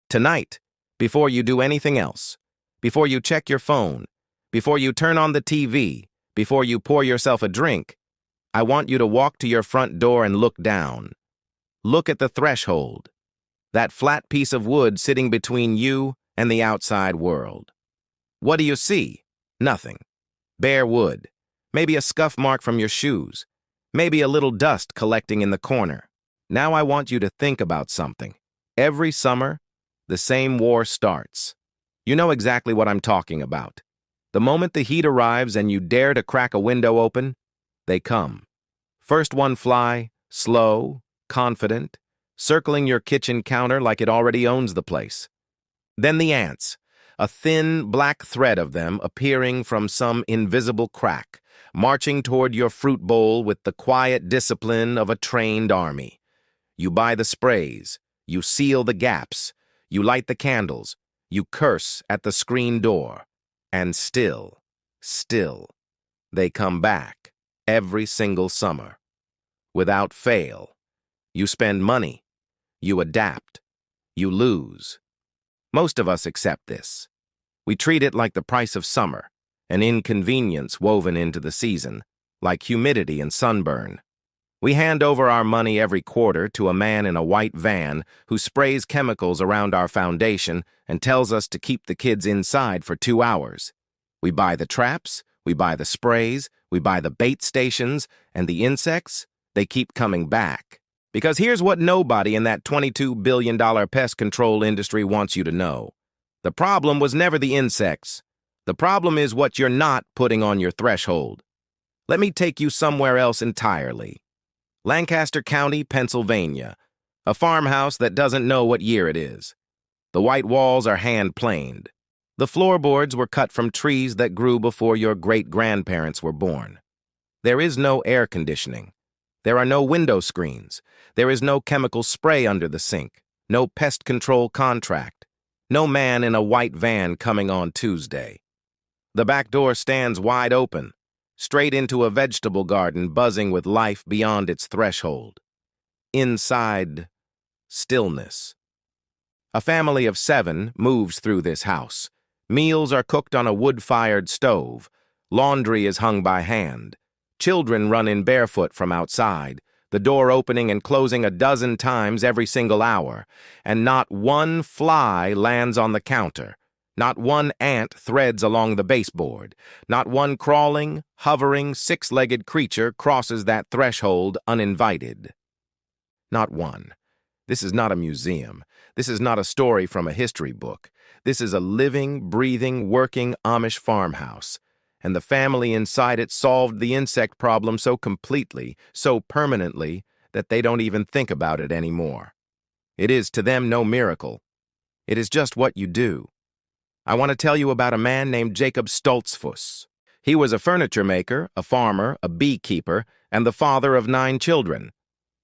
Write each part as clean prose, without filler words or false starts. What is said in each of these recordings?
Tonight, before you do anything else, before you check your phone, before you turn on the TV, before you pour yourself a drink, I want you to walk to your front door and look down. Look at the threshold, that flat piece of wood sitting between you and the outside world. What do you see? Nothing. Bare wood. Maybe a scuff mark from your shoes. Maybe a little dust collecting in the corner. Now I want you to think about something. Every summer, the same war starts. You know exactly what I'm talking about. The moment the heat arrives and you dare to crack a window open, they come. First one fly, slow, confident, circling your kitchen counter like it already owns the place. Then the ants, a thin black thread of them appearing from some invisible crack, marching toward your fruit bowl with the quiet discipline of a trained army. You buy the sprays, you seal the gaps, you light the candles, you curse at the screen door, and still, they come back every single summer. Without fail. You spend money, you adapt, you lose. Most of us accept this. We treat it like the price of summer, an inconvenience woven into the season, like humidity and sunburn. We hand over our money every quarter to a man in a white van who sprays chemicals around our foundation and tells us to keep the kids inside for 2 hours. We buy the traps, we buy the sprays, we buy the bait stations, and the insects, they keep coming back. Because here's what nobody in that $22 billion pest control industry wants you to know. The problem was never the insects. The problem is what you're not putting on your threshold. Let me take you somewhere else entirely. Lancaster County, Pennsylvania, a farmhouse that doesn't know what year it is. The white walls are hand-planed. The floorboards were cut from trees that grew before your great-grandparents were born. There is no air conditioning. There are no window screens. There is no chemical spray under the sink. No pest control contract. No man in a white van coming on Tuesday. The back door stands wide open, straight into a vegetable garden buzzing with life beyond its threshold. Inside, stillness. A family of 7 moves through this house. Meals are cooked on a wood-fired stove. Laundry is hung by hand. Children run in barefoot from outside, the door opening and closing a dozen times every single hour, and not one fly lands on the counter. Not one ant threads along the baseboard. Not one crawling, hovering, 6-legged creature crosses that threshold uninvited. Not one. This is not a museum. This is not a story from a history book. This is a living, breathing, working Amish farmhouse. And the family inside it solved the insect problem so completely, so permanently, that they don't even think about it anymore. It is to them no miracle. It is just what you do. I want to tell you about a man named Jacob Stoltzfus. He was a furniture maker, a farmer, a beekeeper, and the father of 9 children.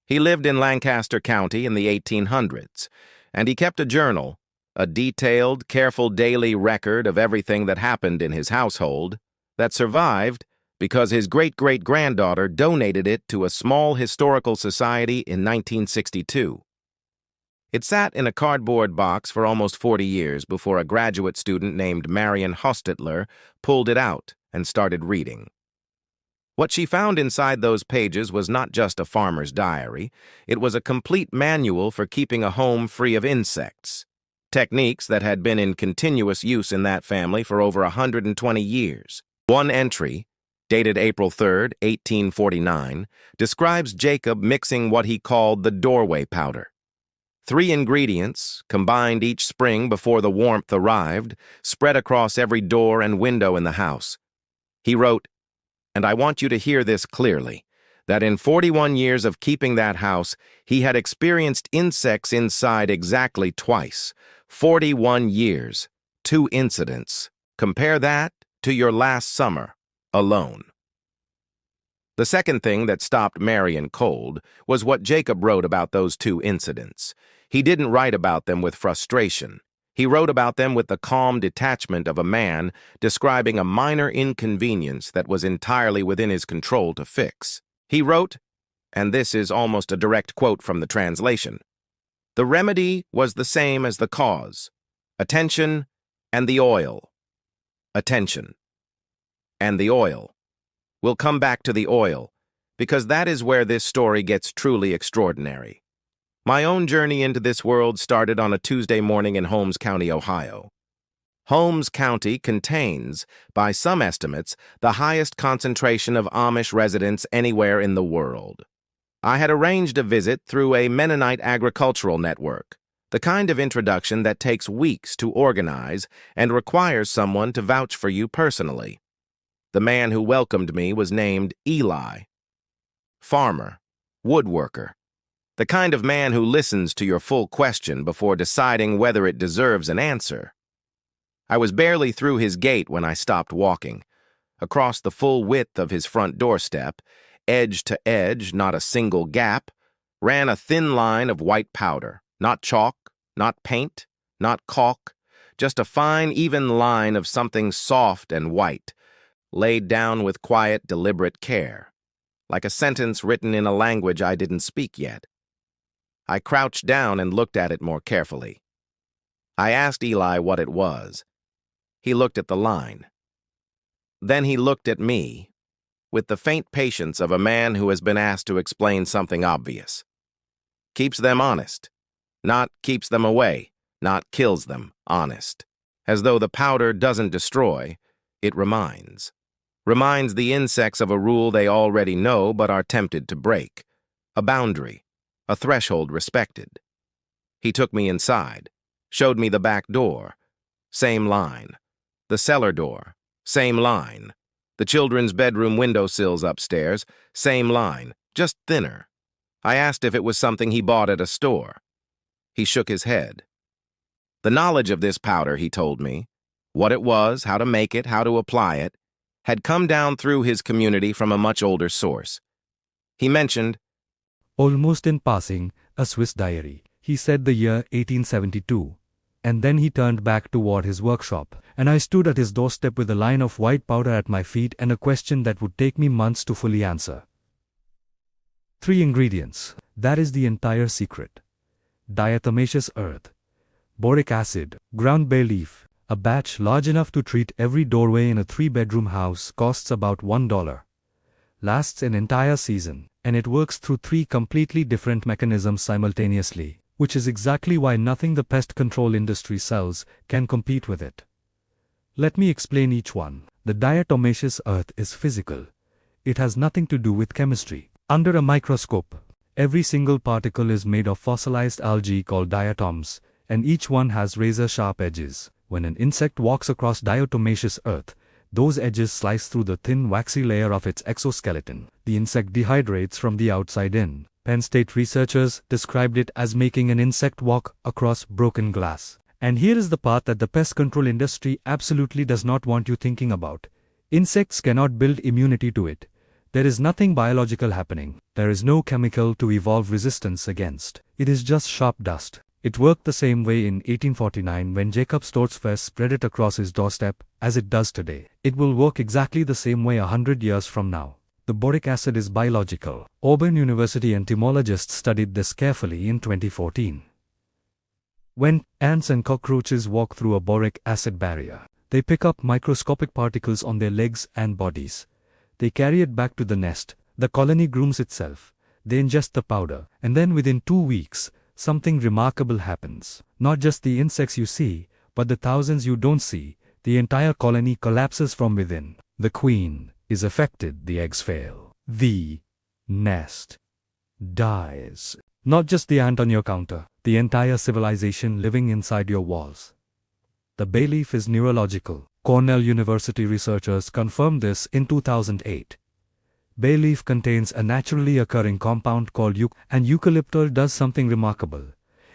He lived in Lancaster County in the 1800s, and he kept a journal, a detailed, careful daily record of everything that happened in his household, that survived because his great-great-granddaughter donated it to a small historical society in 1962. It sat in a cardboard box for almost 40 years before a graduate student named Marion Hostetler pulled it out and started reading. What she found inside those pages was not just a farmer's diary. It was a complete manual for keeping a home free of insects, techniques that had been in continuous use in that family for over 120 years. One entry, dated April 3, 1849, describes Jacob mixing what he called the doorway powder. 3 ingredients, combined each spring before the warmth arrived, spread across every door and window in the house. He wrote, and I want you to hear this clearly, that in 41 years of keeping that house, he had experienced insects inside exactly twice. 41 years, 2 incidents. Compare that to your last summer, alone. The second thing that stopped Marion cold was what Jacob wrote about those 2 incidents. He didn't write about them with frustration. He wrote about them with the calm detachment of a man describing a minor inconvenience that was entirely within his control to fix. He wrote, and this is almost a direct quote from the translation, The remedy was the same as the cause: attention and the oil. Attention and the oil. We'll come back to the oil, because that is where this story gets truly extraordinary. My own journey into this world started on a Tuesday morning in Holmes County, Ohio. Holmes County contains, by some estimates, the highest concentration of Amish residents anywhere in the world. I had arranged a visit through a Mennonite agricultural network, the kind of introduction that takes weeks to organize and requires someone to vouch for you personally. The man who welcomed me was named Eli. Farmer, woodworker, the kind of man who listens to your full question before deciding whether it deserves an answer. I was barely through his gate when I stopped walking. Across the full width of his front doorstep, edge to edge, not a single gap, ran a thin line of white powder, not chalk, not paint, not caulk, just a fine, even line of something soft and white, laid down with quiet, deliberate care, like a sentence written in a language I didn't speak yet. I crouched down and looked at it more carefully. I asked Eli what it was. He looked at the line. Then he looked at me, with the faint patience of a man who has been asked to explain something obvious. Keeps them honest. Not keeps them away, not kills them, honest. As though the powder doesn't destroy, it reminds. Reminds the insects of a rule they already know but are tempted to break. A boundary, a threshold respected. He took me inside, showed me the back door. Same line. The cellar door. Same line. The children's bedroom windowsills upstairs. Same line, just thinner. I asked if it was something he bought at a store. He shook his head. The knowledge of this powder, he told me, what it was, how to make it, how to apply it, had come down through his community from a much older source. He mentioned, almost in passing, a Swiss diary. He said the year 1872. And then he turned back toward his workshop, and I stood at his doorstep with a line of white powder at my feet and a question that would take me months to fully answer. 3 ingredients. That is the entire secret. Diatomaceous earth, boric acid, ground bay leaf. A batch large enough to treat every doorway in a 3-bedroom house costs about $1. Lasts an entire season, and it works through 3 completely different mechanisms simultaneously, which is exactly why nothing the pest control industry sells can compete with it. Let me explain each one. The diatomaceous earth is physical. It has nothing to do with chemistry. Under a microscope, every single particle is made of fossilized algae called diatoms, and each one has razor-sharp edges. When an insect walks across diatomaceous earth, those edges slice through the thin waxy layer of its exoskeleton. The insect dehydrates from the outside in. Penn State researchers described it as making an insect walk across broken glass. And here is the part that the pest control industry absolutely does not want you thinking about. Insects cannot build immunity to it. There is nothing biological happening. There is no chemical to evolve resistance against. It is just sharp dust. It worked the same way in 1849 when Jacob Stortzfus spread it across his doorstep as it does today. It will work exactly the same way 100 years from now. The boric acid is biological. Auburn University entomologists studied this carefully in 2014. When ants and cockroaches walk through a boric acid barrier, they pick up microscopic particles on their legs and bodies. They carry it back to the nest. The colony grooms itself. They ingest the powder, and then within 2 weeks, something remarkable happens. Not just the insects you see, but the thousands you don't see. The entire colony collapses from within. The queen is affected, the eggs fail. The nest dies. Not just the ant on your counter, the entire civilization living inside your walls. The bay leaf is neurological. Cornell University researchers confirmed this in 2008. Bay leaf contains a naturally occurring compound called and eucalyptol does something remarkable.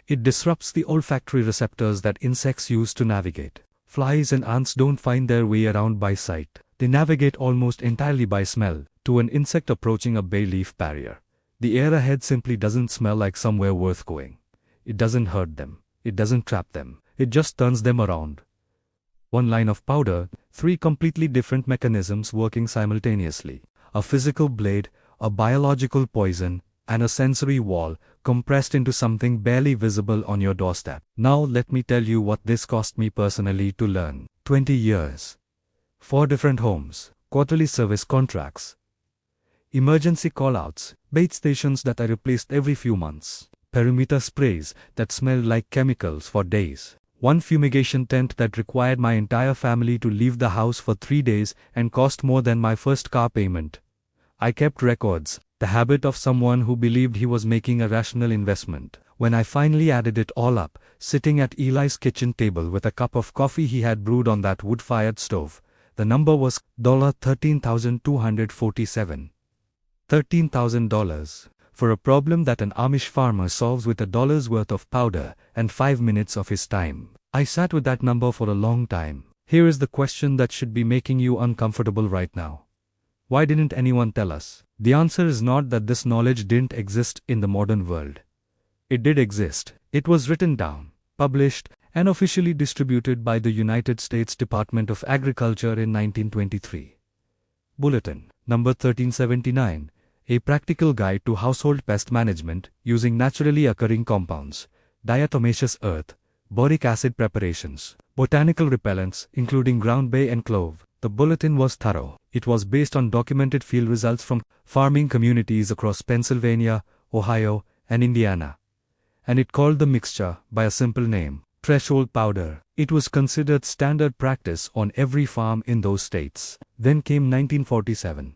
It disrupts the olfactory receptors that insects use to navigate. Flies and ants don't find their way around by sight. They navigate almost entirely by smell. To an insect approaching a bay leaf barrier, the air ahead simply doesn't smell like somewhere worth going. It doesn't hurt them. It doesn't trap them. It just turns them around. One line of powder, 3 completely different mechanisms working simultaneously. A physical blade, a biological poison, and a sensory wall compressed into something barely visible on your doorstep. Now let me tell you what this cost me personally to learn. 20 years. 4 different homes, quarterly service contracts, emergency callouts, bait stations that I replaced every few months, perimeter sprays that smelled like chemicals for days, one fumigation tent that required my entire family to leave the house for 3 days and cost more than my first car payment. I kept records, the habit of someone who believed he was making a rational investment. When I finally added it all up, sitting at Eli's kitchen table with a cup of coffee he had brewed on that wood-fired stove, the number was $13,247. $13,000 for a problem that an Amish farmer solves with $1 worth of powder and 5 minutes of his time. I sat with that number for a long time. Here is the question that should be making you uncomfortable right now. Why didn't anyone tell us? The answer is not that this knowledge didn't exist in the modern world. It did exist. It was written down, published, and officially distributed by the United States Department of Agriculture in 1923. Bulletin, number 1379, A Practical Guide to Household Pest Management Using Naturally Occurring Compounds, Diatomaceous Earth, Boric Acid Preparations, Botanical Repellents, including ground bay and clove. The bulletin was thorough. It was based on documented field results from farming communities across Pennsylvania, Ohio, and Indiana. And it called the mixture by a simple name, threshold powder. It was considered standard practice on every farm in those states. Then came 1947.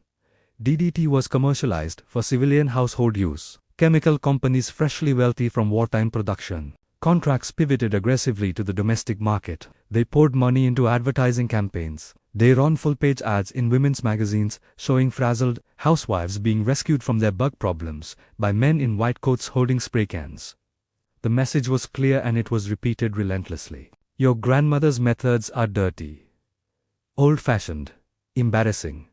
DDT was commercialized for civilian household use. Chemical companies freshly wealthy from wartime production. Contracts pivoted aggressively to the domestic market. They poured money into advertising campaigns. They ran full-page ads in women's magazines showing frazzled housewives being rescued from their bug problems by men in white coats holding spray cans. The message was clear and it was repeated relentlessly. Your grandmother's methods are dirty, old-fashioned, embarrassing.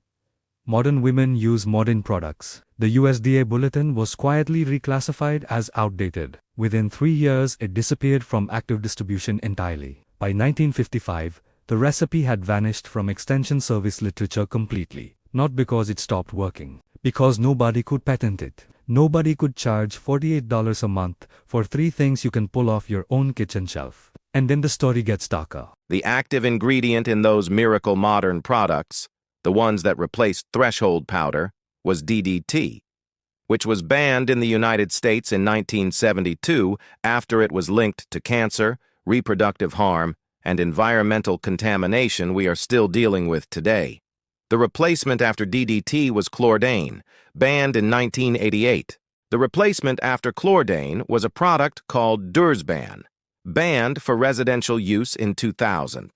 Modern women use modern products. The USDA Bulletin was quietly reclassified as outdated. Within 3 years, it disappeared from active distribution entirely. By 1955, the recipe had vanished from Extension Service literature completely. Not because it stopped working, because nobody could patent it. Nobody could charge $48 a month for 3 things you can pull off your own kitchen shelf. And then the story gets darker. The active ingredient in those miracle modern products, the ones that replaced threshold powder, was DDT, which was banned in the United States in 1972 after it was linked to cancer, reproductive harm, and environmental contamination we are still dealing with today. The replacement after DDT was chlordane, banned in 1988. The replacement after chlordane was a product called Dursban, banned for residential use in 2000.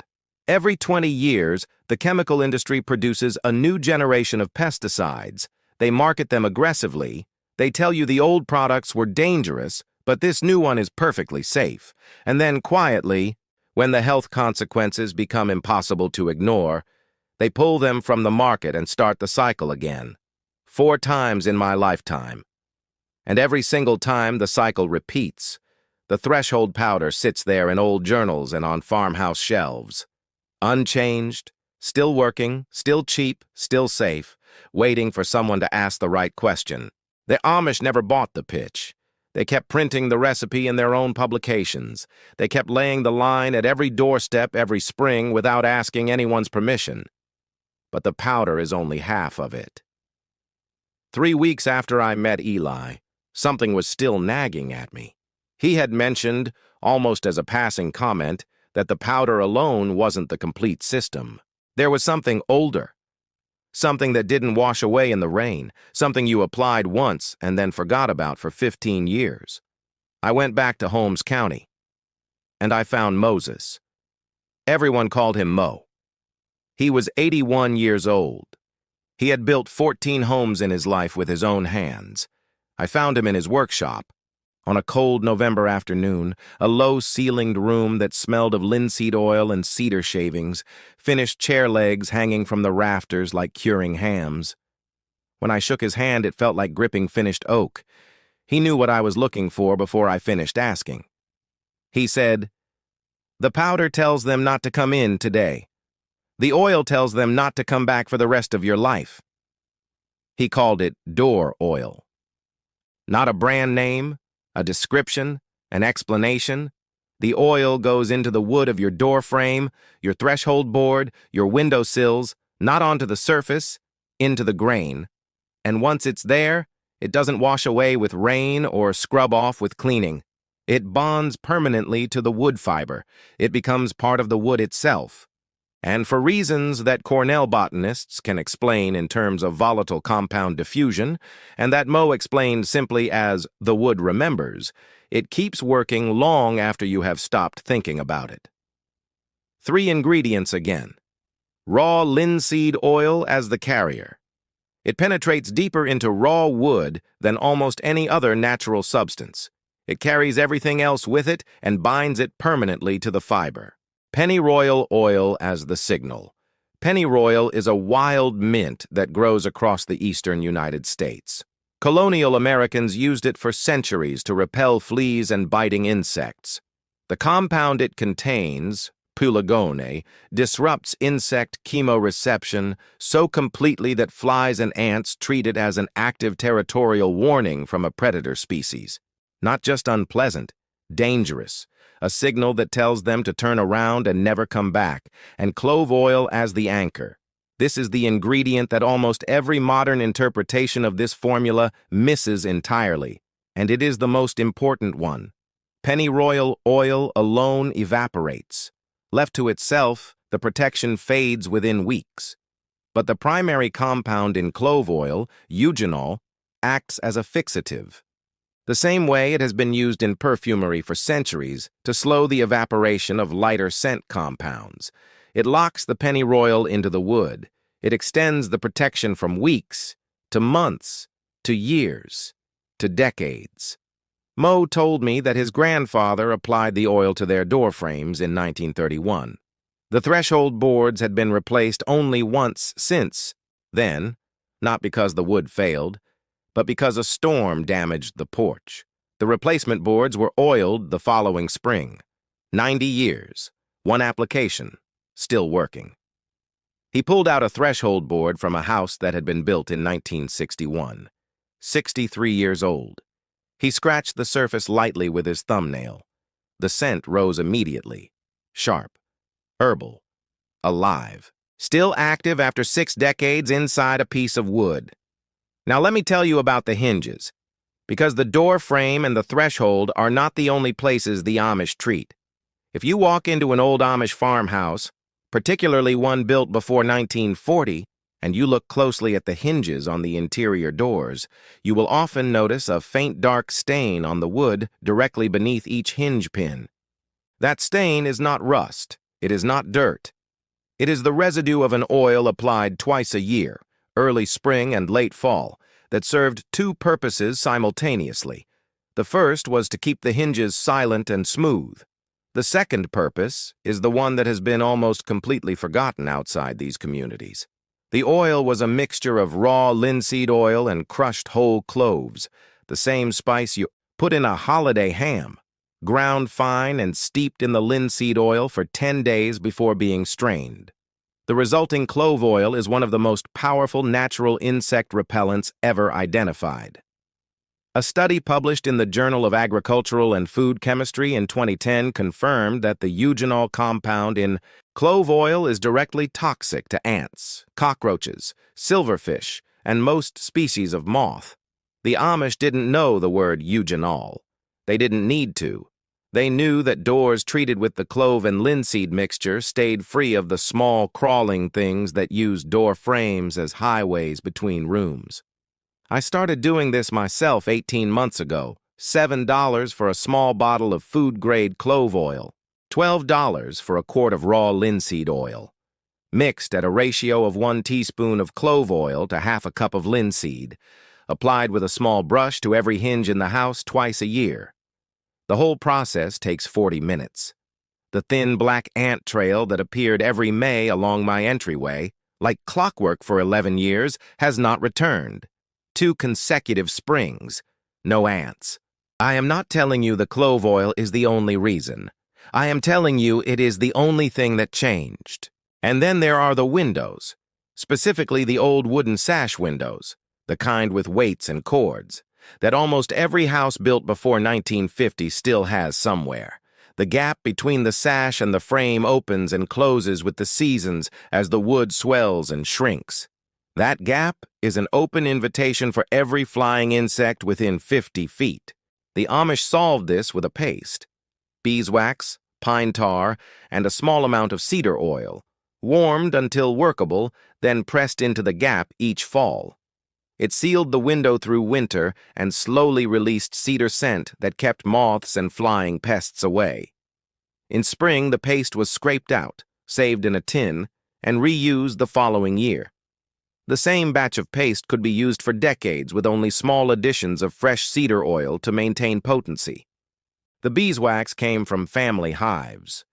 Every 20 years, the chemical industry produces a new generation of pesticides. They market them aggressively. They tell you the old products were dangerous, but this new one is perfectly safe. And then quietly, when the health consequences become impossible to ignore, they pull them from the market and start the cycle again. 4 times in my lifetime. And every single time the cycle repeats. The threshold powder sits there in old journals and on farmhouse shelves. Unchanged, still working, still cheap, still safe, waiting for someone to ask the right question. The Amish never bought the pitch. They kept printing the recipe in their own publications. They kept laying the line at every doorstep every spring without asking anyone's permission. But the powder is only half of it. 3 weeks after I met Eli, something was still nagging at me. He had mentioned, almost as a passing comment, that the powder alone wasn't the complete system. There was something older. Something that didn't wash away in the rain, something you applied once and then forgot about for 15 years. I went back to Holmes County, and I found Moses. Everyone called him Mo. He was 81 years old. He had built 14 homes in his life with his own hands. I found him in his workshop, on a cold November afternoon, a low-ceilinged room that smelled of linseed oil and cedar shavings, finished chair legs hanging from the rafters like curing hams. When I shook his hand, it felt like gripping finished oak. He knew what I was looking for before I finished asking. He said, "The powder tells them not to come in today. The oil tells them not to come back for the rest of your life." He called it door oil. Not a brand name, a description, an explanation. The oil goes into the wood of your door frame, your threshold board, your window sills, not onto the surface, into the grain. And once it's there, it doesn't wash away with rain or scrub off with cleaning. It bonds permanently to the wood fiber. It becomes part of the wood itself. And for reasons that Cornell botanists can explain in terms of volatile compound diffusion, and that Mo explained simply as the wood remembers, it keeps working long after you have stopped thinking about it. 3 ingredients again. Raw linseed oil as the carrier. It penetrates deeper into raw wood than almost any other natural substance. It carries everything else with it and binds it permanently to the fiber. Pennyroyal oil as the signal. Pennyroyal is a wild mint that grows across the eastern United States. Colonial Americans used it for centuries to repel fleas and biting insects. The compound it contains, pulegone, disrupts insect chemoreception so completely that flies and ants treat it as an active territorial warning from a predator species. Not just unpleasant, dangerous, a signal that tells them to turn around and never come back, and clove oil as the anchor. This is the ingredient that almost every modern interpretation of this formula misses entirely, and it is the most important one. Pennyroyal oil alone evaporates. Left to itself, the protection fades within weeks. But the primary compound in clove oil, eugenol, acts as a fixative. The same way it has been used in perfumery for centuries to slow the evaporation of lighter scent compounds. It locks the pennyroyal into the wood. It extends the protection from weeks to months to years to decades. Mo told me that his grandfather applied the oil to their door frames in 1931. The threshold boards had been replaced only once since then, not because the wood failed, but because a storm damaged the porch. The replacement boards were oiled the following spring. 90 years, 1 application, still working. He pulled out a threshold board from a house that had been built in 1961. 63 years old. He scratched the surface lightly with his thumbnail. The scent rose immediately. Sharp, herbal, alive. Still active after 6 decades inside a piece of wood. Now let me tell you about the hinges, because the door frame and the threshold are not the only places the Amish treat. If you walk into an old Amish farmhouse, particularly one built before 1940, and you look closely at the hinges on the interior doors, you will often notice a faint dark stain on the wood directly beneath each hinge pin. That stain is not rust, it is not dirt. It is the residue of an oil applied twice a year, early spring and late fall, that served 2 purposes simultaneously. The first was to keep the hinges silent and smooth. The second purpose is the one that has been almost completely forgotten outside these communities. The oil was a mixture of raw linseed oil and crushed whole cloves, the same spice you put in a holiday ham, ground fine and steeped in the linseed oil for 10 days before being strained. The resulting clove oil is one of the most powerful natural insect repellents ever identified. A study published in the Journal of Agricultural and Food Chemistry in 2010 confirmed that the eugenol compound in clove oil is directly toxic to ants, cockroaches, silverfish, and most species of moth. The Amish didn't know the word eugenol. They didn't need to. They knew that doors treated with the clove and linseed mixture stayed free of the small crawling things that use door frames as highways between rooms. I started doing this myself 18 months ago. $7 for a small bottle of food-grade clove oil. $12 for a quart of raw linseed oil. Mixed at a ratio of 1 teaspoon of clove oil to half a cup of linseed. Applied with a small brush to every hinge in the house twice a year. The whole process takes 40 minutes. The thin black ant trail that appeared every May along my entryway, like clockwork for 11 years, has not returned. 2 consecutive springs. No ants. I am not telling you the clove oil is the only reason. I am telling you it is the only thing that changed. And then there are the windows, specifically the old wooden sash windows, the kind with weights and cords. that almost every house built before 1950 still has somewhere. The gap between the sash and the frame opens and closes with the seasons as the wood swells and shrinks. That gap is an open invitation for every flying insect within 50 feet. The Amish solved this with a paste: beeswax, pine tar, and a small amount of cedar oil, warmed until workable, then pressed into the gap each fall. It sealed the window through winter and slowly released cedar scent that kept moths and flying pests away. In spring, the paste was scraped out, saved in a tin, and reused the following year. The same batch of paste could be used for decades with only small additions of fresh cedar oil to maintain potency. The beeswax came from family hives.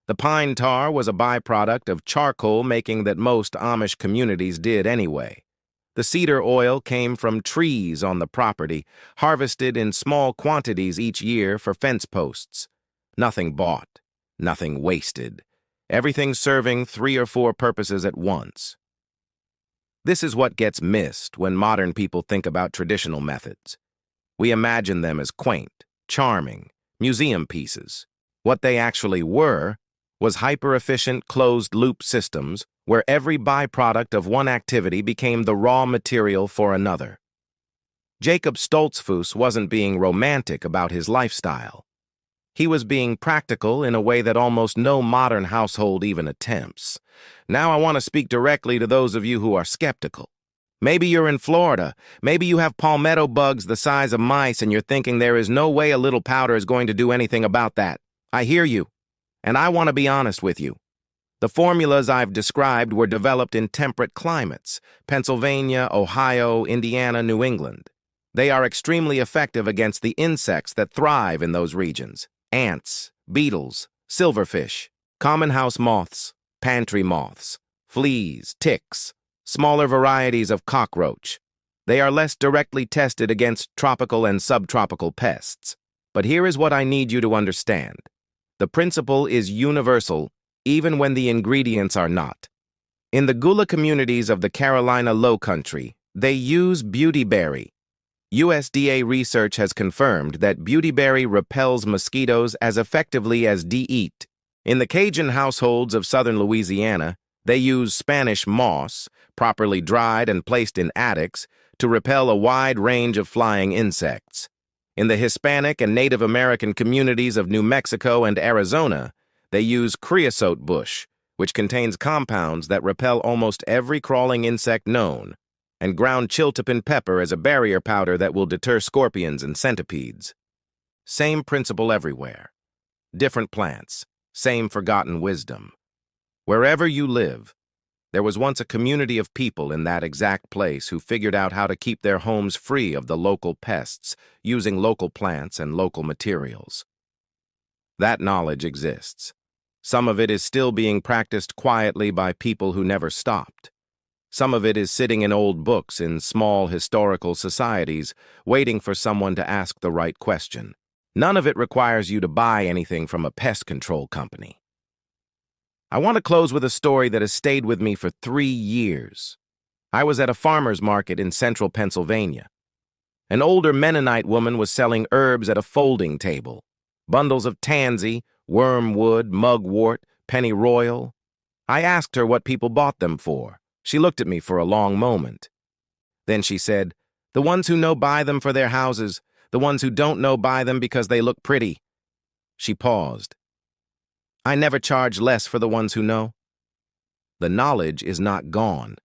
The pine tar was a byproduct of charcoal making that most Amish communities did anyway. The cedar oil came from trees on the property, harvested in small quantities each year for fence posts. Nothing bought, nothing wasted, everything serving 3 or 4 purposes at once. This is what gets missed when modern people think about traditional methods. We imagine them as quaint, charming, museum pieces. What they actually were was hyper-efficient closed-loop systems where every byproduct of one activity became the raw material for another. Jacob Stoltzfus wasn't being romantic about his lifestyle. He was being practical in a way that almost no modern household even attempts. Now I want to speak directly to those of you who are skeptical. Maybe you're in Florida. Maybe you have palmetto bugs the size of mice and you're thinking there is no way a little powder is going to do anything about that. I hear you. And I want to be honest with you. The formulas I've described were developed in temperate climates: Pennsylvania, Ohio, Indiana, New England. They are extremely effective against the insects that thrive in those regions: ants, beetles, silverfish, common house moths, pantry moths, fleas, ticks, smaller varieties of cockroach. They are less directly tested against tropical and subtropical pests. But here is what I need you to understand. The principle is universal, even when the ingredients are not. In the Gula communities of the Carolina Lowcountry, they use beautyberry. USDA research has confirmed that beautyberry repels mosquitoes as effectively as DEET. In the Cajun households of southern Louisiana, they use Spanish moss, properly dried and placed in attics, to repel a wide range of flying insects. In the Hispanic and Native American communities of New Mexico and Arizona, they use creosote bush, which contains compounds that repel almost every crawling insect known, and ground chiltepin pepper as a barrier powder that will deter scorpions and centipedes. Same principle everywhere. Different plants, same forgotten wisdom. Wherever you live, there was once a community of people in that exact place who figured out how to keep their homes free of the local pests using local plants and local materials. That knowledge exists. Some of it is still being practiced quietly by people who never stopped. Some of it is sitting in old books in small historical societies, waiting for someone to ask the right question. None of it requires you to buy anything from a pest control company. I want to close with a story that has stayed with me for 3 years. I was at a farmer's market in central Pennsylvania. An older Mennonite woman was selling herbs at a folding table. Bundles of tansy, wormwood, mugwort, pennyroyal. I asked her what people bought them for. She looked at me for a long moment. Then she said, "The ones who know buy them for their houses. The ones who don't know buy them because they look pretty." She paused. I never charge less for the ones who know. The knowledge is not gone.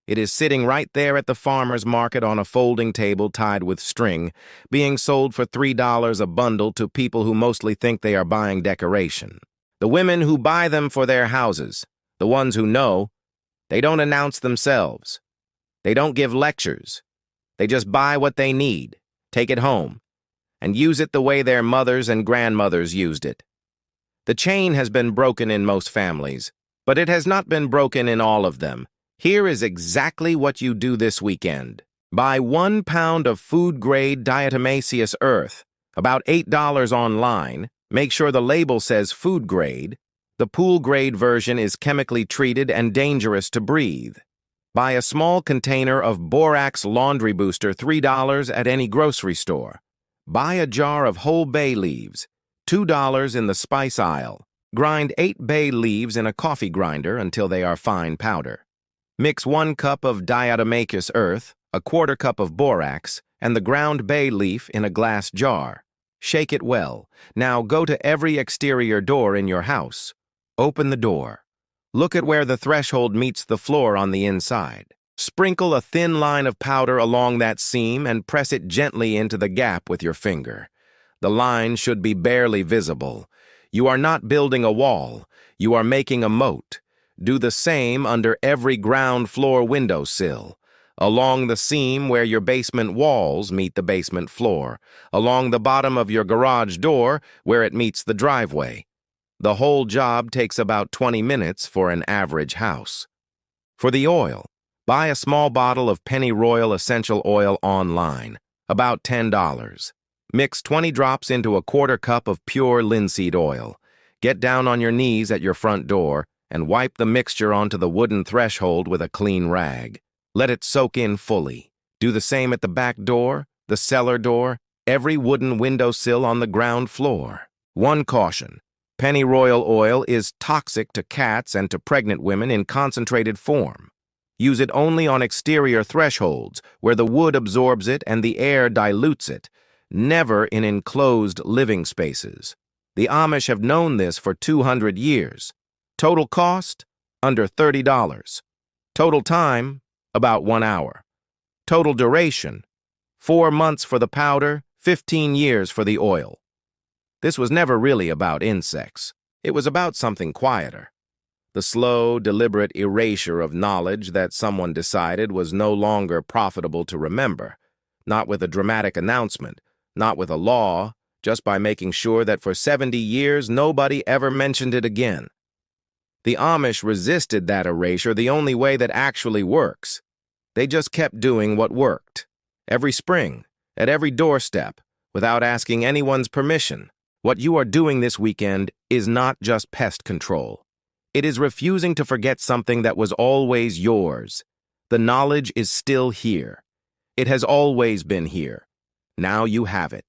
It is sitting right there at the farmer's market on a folding table tied with string, being sold for $3 a bundle to people who mostly think they are buying decoration. The women who buy them for their houses, the ones who know, they don't announce themselves. They don't give lectures. They just buy what they need, take it home, and use it the way their mothers and grandmothers used it. The chain has been broken in most families, but it has not been broken in all of them. Here is exactly what you do this weekend. Buy 1 pound of food-grade Diatomaceous earth, about $8 online. Make sure the label says food grade. The pool grade version is chemically treated and dangerous to breathe. Buy a small container of Borax Laundry Booster, $3 at any grocery store. Buy a jar of whole bay leaves, $2 in the spice aisle. Grind 8 bay leaves in a coffee grinder until they are fine powder. Mix 1 cup of Diatomaceous earth, a 1/4 cup of borax, and the ground bay leaf in a glass jar. Shake it well. Now go to every exterior door in your house. Open the door. Look at where the threshold meets the floor on the inside. Sprinkle a thin line of powder along that seam and press it gently into the gap with your finger. The line should be barely visible. You are not building a wall. You are making a moat. Do the same under every ground floor windowsill, along the seam where your basement walls meet the basement floor, along the bottom of your garage door where it meets the driveway. The whole job takes about 20 minutes for an average house. For the oil, buy a small bottle of Pennyroyal essential oil online, about $10. Mix 20 drops into a 1/4 cup of pure linseed oil. Get down on your knees at your front door and wipe the mixture onto the wooden threshold with a clean rag. Let it soak in fully. Do the same at the back door, the cellar door, every wooden windowsill on the ground floor. One caution: Pennyroyal oil is toxic to cats and to pregnant women in concentrated form. Use it only on exterior thresholds where the wood absorbs it and the air dilutes it, never in enclosed living spaces. The Amish have known this for 200 years. Total cost? Under $30. Total time? About 1 hour. Total duration? 4 months for the powder, 15 years for the oil. This was never really about insects. It was about something quieter. The slow, deliberate erasure of knowledge that someone decided was no longer profitable to remember, not with a dramatic announcement, not with a law, just by making sure that for 70 years nobody ever mentioned it again. The Amish resisted that erasure the only way that actually works. They just kept doing what worked. Every spring, at every doorstep, without asking anyone's permission. What you are doing this weekend is not just pest control. It is refusing to forget something that was always yours. The knowledge is still here. It has always been here. Now you have it.